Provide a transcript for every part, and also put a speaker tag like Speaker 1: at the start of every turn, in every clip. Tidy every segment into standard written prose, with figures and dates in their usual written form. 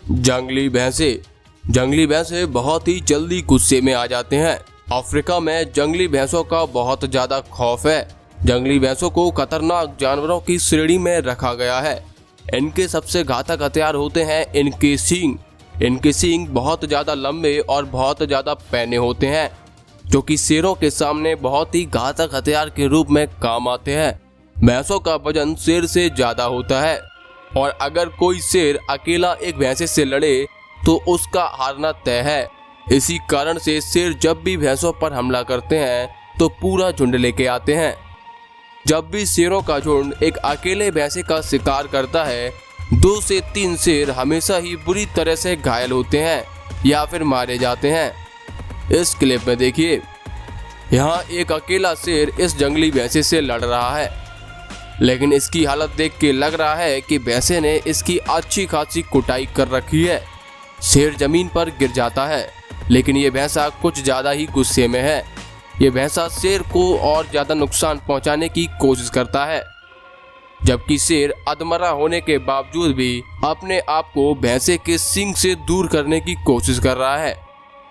Speaker 1: जंगली भैंसे बहुत ही जल्दी गुस्से में आ जाते हैं। अफ्रीका में जंगली भैंसों का बहुत ज़्यादा खौफ है। जंगली भैंसों को खतरनाक जानवरों की श्रेणी में रखा गया है। इनके सबसे घातक हथियार होते हैं इनके सींग। इनके सींग बहुत ज़्यादा लंबे और बहुत ज़्यादा पैने होते हैं, जो कि शेरों के सामने बहुत ही घातक हथियार के रूप में काम आते हैं। भैंसों का वजन शेर से ज़्यादा होता है और अगर कोई शेर अकेला एक भैंसे से लड़े तो उसका हारना तय है। इसी कारण से शेर जब भी भैंसों पर हमला करते हैं तो पूरा झुंड लेके आते हैं। जब भी शेरों का झुंड एक अकेले भैंसे का शिकार करता है, 2 से 3 शेर हमेशा ही बुरी तरह से घायल होते हैं या फिर मारे जाते हैं। इस क्लिप में देखिए, यहाँ एक अकेला शेर इस जंगली भैंसे से लड़ रहा है, लेकिन इसकी हालत देख के लग रहा है कि भैंसे ने इसकी अच्छी खासी कुटाई कर रखी है। शेर जमीन पर गिर जाता है, लेकिन ये भैंसा कुछ ज़्यादा ही गुस्से में है। ये भैंसा शेर को और ज़्यादा नुकसान पहुंचाने की कोशिश करता है, जबकि शेर अधमरा होने के बावजूद भी अपने आप को भैंसे के सींग से दूर करने की कोशिश कर रहा है।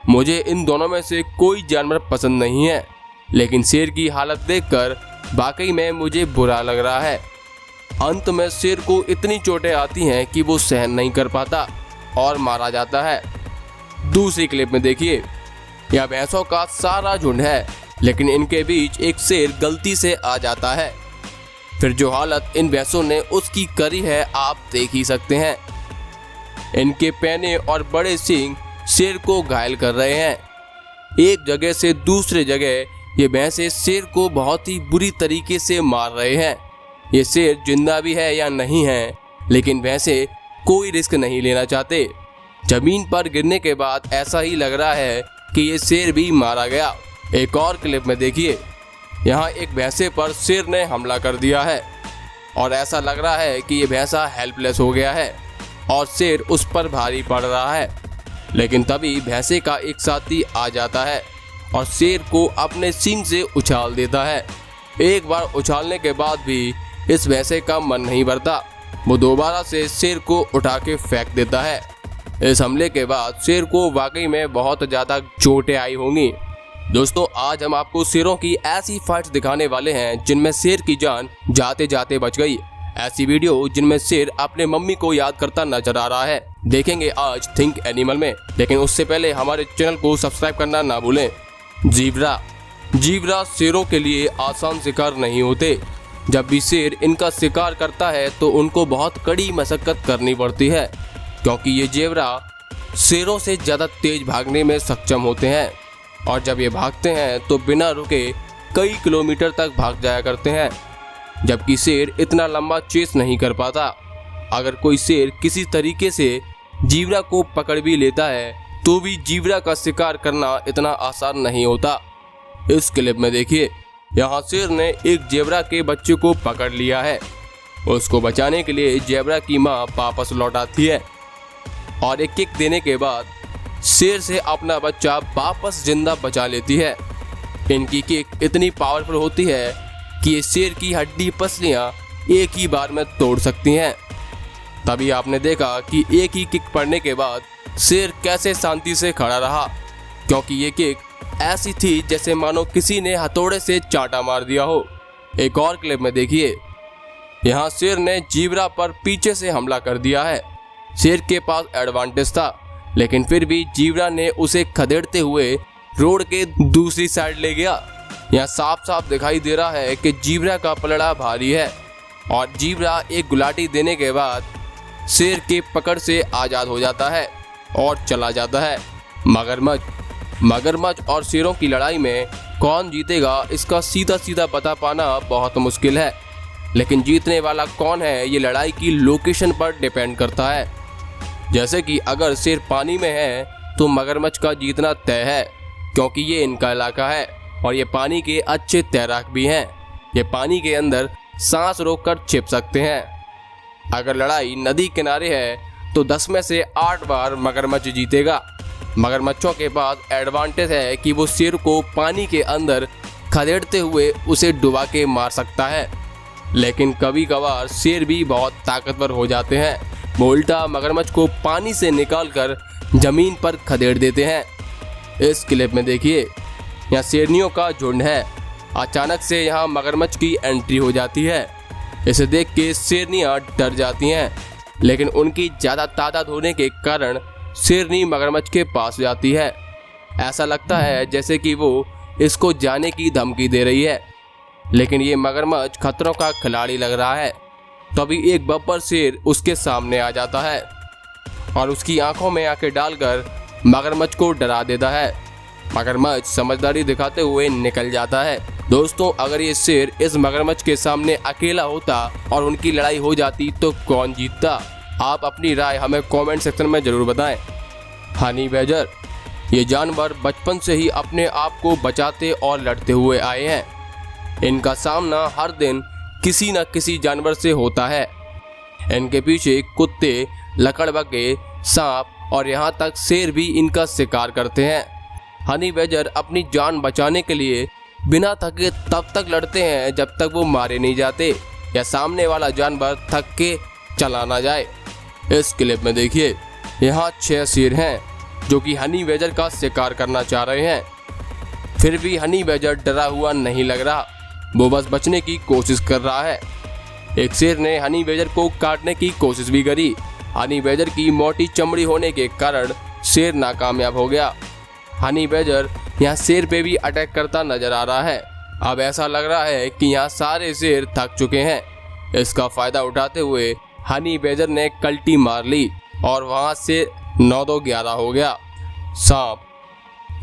Speaker 1: मुझे इन दोनों में से कोई जानवर पसंद नहीं है, लेकिन शेर की हालत देखकर वाकई में मुझे बुरा लग रहा है। अंत में शेर को इतनी चोटें आती हैं कि वो सहन नहीं कर पाता और मारा जाता है। दूसरी क्लिप में देखिए, यह भैंसों का सारा झुंड है, लेकिन इनके बीच एक शेर गलती से आ जाता है। फिर जो हालत इन भैंसों ने उसकी करी है आप देख ही सकते हैं। इनके पैने और बड़े सींग शेर को घायल कर रहे हैं। एक जगह से दूसरे जगह ये भैंसे शेर को बहुत ही बुरी तरीके से मार रहे हैं। ये शेर जिंदा भी है या नहीं है, लेकिन भैंसे कोई रिस्क नहीं लेना चाहते। जमीन पर गिरने के बाद ऐसा ही लग रहा है कि ये शेर भी मारा गया। एक और क्लिप में देखिए, यहाँ एक भैंसे पर शेर ने हमला कर दिया है और ऐसा लग रहा है कि ये भैंसा हेल्पलेस हो गया है और शेर उस पर भारी पड़ रहा है। लेकिन तभी भैंसे का एक साथी आ जाता है और शेर को अपने सींग से उछाल देता है। एक बार उछालने के बाद भी इस भैंसे का मन नहीं भरता। वो दोबारा से शेर को उठा के फेंक देता है। इस हमले के बाद शेर को वाकई में बहुत ज़्यादा चोटें आई होंगी। दोस्तों, आज हम आपको शेरों की ऐसी फाइट्स दिखाने वाले हैं जिनमें शेर की जान जाते जाते बच गई। ऐसी वीडियो जिनमें शेर अपने मम्मी को याद करता नजर आ रहा है, देखेंगे आज थिंक एनिमल में। लेकिन उससे पहले हमारे चैनल को सब्सक्राइब करना ना भूलें। जीब्रा शेरों के लिए आसान शिकार नहीं होते। जब भी शेर इनका शिकार करता है तो उनको बहुत कड़ी मशक्कत करनी पड़ती है, क्योंकि ये जेब्रा शेरों से ज़्यादा तेज भागने में सक्षम होते हैं और जब ये भागते हैं तो बिना रुके कई किलोमीटर तक भाग जाया करते हैं, जबकि शेर इतना लंबा चेस नहीं कर पाता। अगर कोई शेर किसी तरीके से जीब्रा को पकड़ भी लेता है तो भी जीब्रा का शिकार करना इतना आसान नहीं होता। इस क्लिप में देखिए, यहाँ शेर ने एक जेब्रा के बच्चे को पकड़ लिया है। उसको बचाने के लिए जेब्रा की माँ वापस लौट आती है और एक किक देने के बाद शेर से अपना बच्चा वापस जिंदा बचा लेती है। इनकी किक इतनी पावरफुल होती है कि ये शेर की हड्डी पसलियाँ एक ही बार में तोड़ सकती हैं। तभी आपने देखा कि एक ही किक पड़ने के बाद शेर कैसे शांति से खड़ा रहा, क्योंकि ये किक ऐसी थी जैसे मानो किसी ने हथौड़े से चांटा मार दिया हो। एक और क्लिप में देखिए, यहाँ शेर ने जीब्रा पर पीछे से हमला कर दिया है। शेर के पास एडवांटेज था, लेकिन फिर भी जीब्रा ने उसे खदेड़ते हुए रोड के दूसरी साइड ले गया। यहाँ साफ साफ दिखाई दे रहा है कि जीब्रा का पलड़ा भारी है और जीब्रा एक गुलाटी देने के बाद शेर के पकड़ से आज़ाद हो जाता है और चला जाता है। मगरमच्छ और शेरों की लड़ाई में कौन जीतेगा इसका सीधा सीधा पता पाना बहुत मुश्किल है, लेकिन जीतने वाला कौन है ये लड़ाई की लोकेशन पर डिपेंड करता है। जैसे कि अगर शेर पानी में है तो मगरमच्छ का जीतना तय है, क्योंकि ये इनका इलाका है और ये पानी के अच्छे तैराक भी हैं। ये पानी के अंदर सांस रोककर छिप सकते हैं। अगर लड़ाई नदी किनारे है तो 10 में से 8 बार मगरमच्छ जीतेगा। मगरमच्छों के पास एडवांटेज है कि वो शेर को पानी के अंदर खदेड़ते हुए उसे डुबा के मार सकता है, लेकिन कभी कभार शेर भी बहुत ताकतवर हो जाते हैं वो उल्टा मगरमच्छ को पानी से निकालकर जमीन पर खदेड़ देते हैं। इस क्लिप में देखिए, यहाँ शेरनियों का झुंड है। अचानक से यहाँ मगरमच्छ की एंट्री हो जाती है। इसे देख के शेरनियाँ डर जाती हैं, लेकिन उनकी ज़्यादा तादाद होने के कारण शेरनी मगरमच्छ के पास जाती है। ऐसा लगता है जैसे कि वो इसको जाने की धमकी दे रही है, लेकिन ये मगरमच्छ खतरों का खिलाड़ी लग रहा है। तभी एक बब्बर शेर उसके सामने आ जाता है और उसकी आंखों में आंखें डालकर मगरमच्छ को डरा देता है। मगरमच्छ समझदारी दिखाते हुए निकल जाता है। दोस्तों, अगर ये शेर इस मगरमच्छ के सामने अकेला होता और उनकी लड़ाई हो जाती तो कौन जीतता? आप अपनी राय हमें कमेंट सेक्शन में जरूर बताएं। हनी बैजर, ये जानवर बचपन से ही अपने आप को बचाते और लड़ते हुए आए हैं। इनका सामना हर दिन किसी न किसी जानवर से होता है। इनके पीछे कुत्ते, लकड़बग्घे, सांप और यहाँ तक शेर भी इनका शिकार करते हैं। हनी बैजर अपनी जान बचाने के लिए बिना थके तब तक लड़ते हैं जब तक वो मारे नहीं जाते या सामने वाला जानवर थक के चला ना जाए। इस क्लिप में देखिए, यहाँ 6 शेर हैं जो कि हनी बैजर का शिकार करना चाह रहे हैं। फिर भी हनी बैजर डरा हुआ नहीं लग रहा, वो बस बचने की कोशिश कर रहा है। एक शेर ने हनी बैजर को काटने की कोशिश भी करी। हनी बैजर की मोटी चमड़ी होने के कारण शेर नाकामयाब हो गया। हनी बैजर यहाँ शेर पे भी अटैक करता नजर आ रहा है। अब ऐसा लग रहा है कि यहाँ सारे शेर थक चुके हैं। इसका फायदा उठाते हुए हनी बैजर ने कल्टी मार ली और वहाँ से 9-2-11 हो गया। सांप,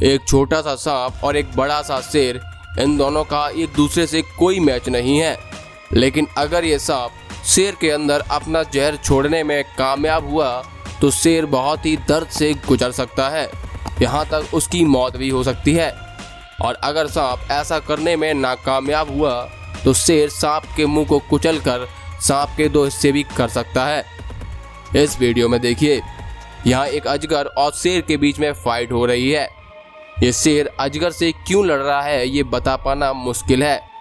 Speaker 1: एक छोटा सा सांप और एक बड़ा सा शेर, इन दोनों का एक दूसरे से कोई मैच नहीं है। लेकिन अगर ये सांप शेर के अंदर अपना जहर छोड़ने में कामयाब हुआ तो शेर बहुत ही दर्द से गुजर सकता है, यहाँ तक उसकी मौत भी हो सकती है। और अगर सांप ऐसा करने में नाकामयाब हुआ तो शेर सांप के मुंह को कुचलकर सांप के 2 हिस्से भी कर सकता है। इस वीडियो में देखिए, यहाँ एक अजगर और शेर के बीच में फाइट हो रही है। ये शेर अजगर से क्यों लड़ रहा है ये बता पाना मुश्किल है,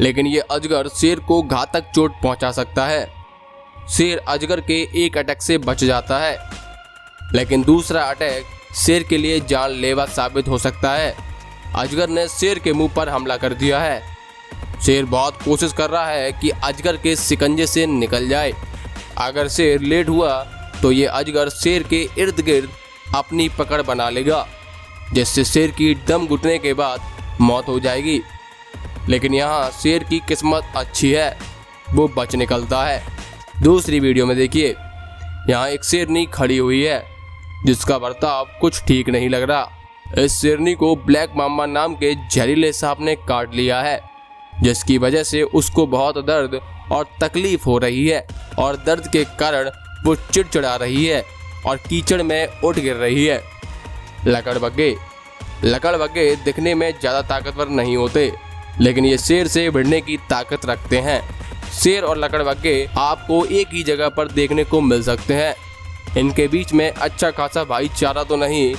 Speaker 1: लेकिन ये अजगर शेर को घातक चोट पहुंचा सकता है। शेर अजगर के एक अटैक से बच जाता है, लेकिन दूसरा अटैक शेर के लिए जानलेवा साबित हो सकता है। अजगर ने शेर के मुंह पर हमला कर दिया है। शेर बहुत कोशिश कर रहा है कि अजगर के शिकंजे से निकल जाए। अगर शेर लेट हुआ तो ये अजगर शेर के इर्द गिर्द अपनी पकड़ बना लेगा, जिससे शेर की दम घुटने के बाद मौत हो जाएगी। लेकिन यहाँ शेर की किस्मत अच्छी है, वो बच निकलता है। दूसरी वीडियो में देखिए, यहाँ एक शेरनी खड़ी हुई है जिसका बर्ताव कुछ ठीक नहीं लग रहा। इस शेरनी को ब्लैक मामा नाम के जहरीले सांप ने काट लिया है, जिसकी वजह से उसको बहुत दर्द और तकलीफ हो रही है और दर्द के कारण वो चिड़चिड़ा रही है और कीचड़ में उठ गिर रही है। लकड़बग्घे दिखने में ज़्यादा ताकतवर नहीं होते, लेकिन ये शेर से भिड़ने की ताकत रखते हैं। शेर और लकड़बग्घे आपको एक ही जगह पर देखने को मिल सकते हैं। इनके बीच में अच्छा खासा भाईचारा तो नहीं,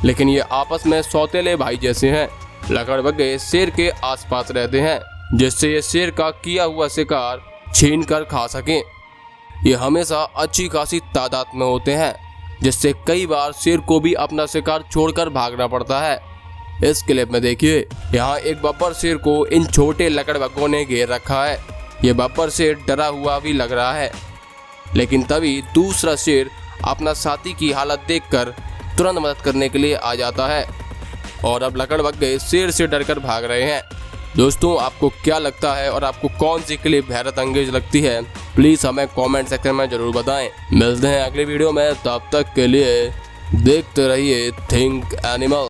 Speaker 1: लेकिन ये आपस में सौतेले भाई जैसे हैं। लकड़बग्घे शेर के आसपास रहते हैं, जिससे ये शेर का किया हुआ शिकार छीन कर खा सकें। ये हमेशा अच्छी खासी तादाद में होते हैं, जिससे कई बार शेर को भी अपना शिकार छोड़कर भागना पड़ता है। इस क्लिप में देखिए, यहाँ एक बब्बर शेर को इन छोटे लकड़बग्घों ने घेर रखा है। ये बब्बर शेर डरा हुआ भी लग रहा है, लेकिन तभी दूसरा शेर अपना साथी की हालत देखकर तुरंत मदद करने के लिए आ जाता है और अब लकड़बग्घे शेर से डरकर भाग रहे हैं। दोस्तों, आपको क्या लगता है और आपको कौन सी क्लिप हैरत अंगेज लगती है, प्लीज़ हमें कमेंट सेक्शन में ज़रूर बताएं। मिलते हैं अगले वीडियो में, तब तक के लिए देखते रहिए थिंक एनिमल।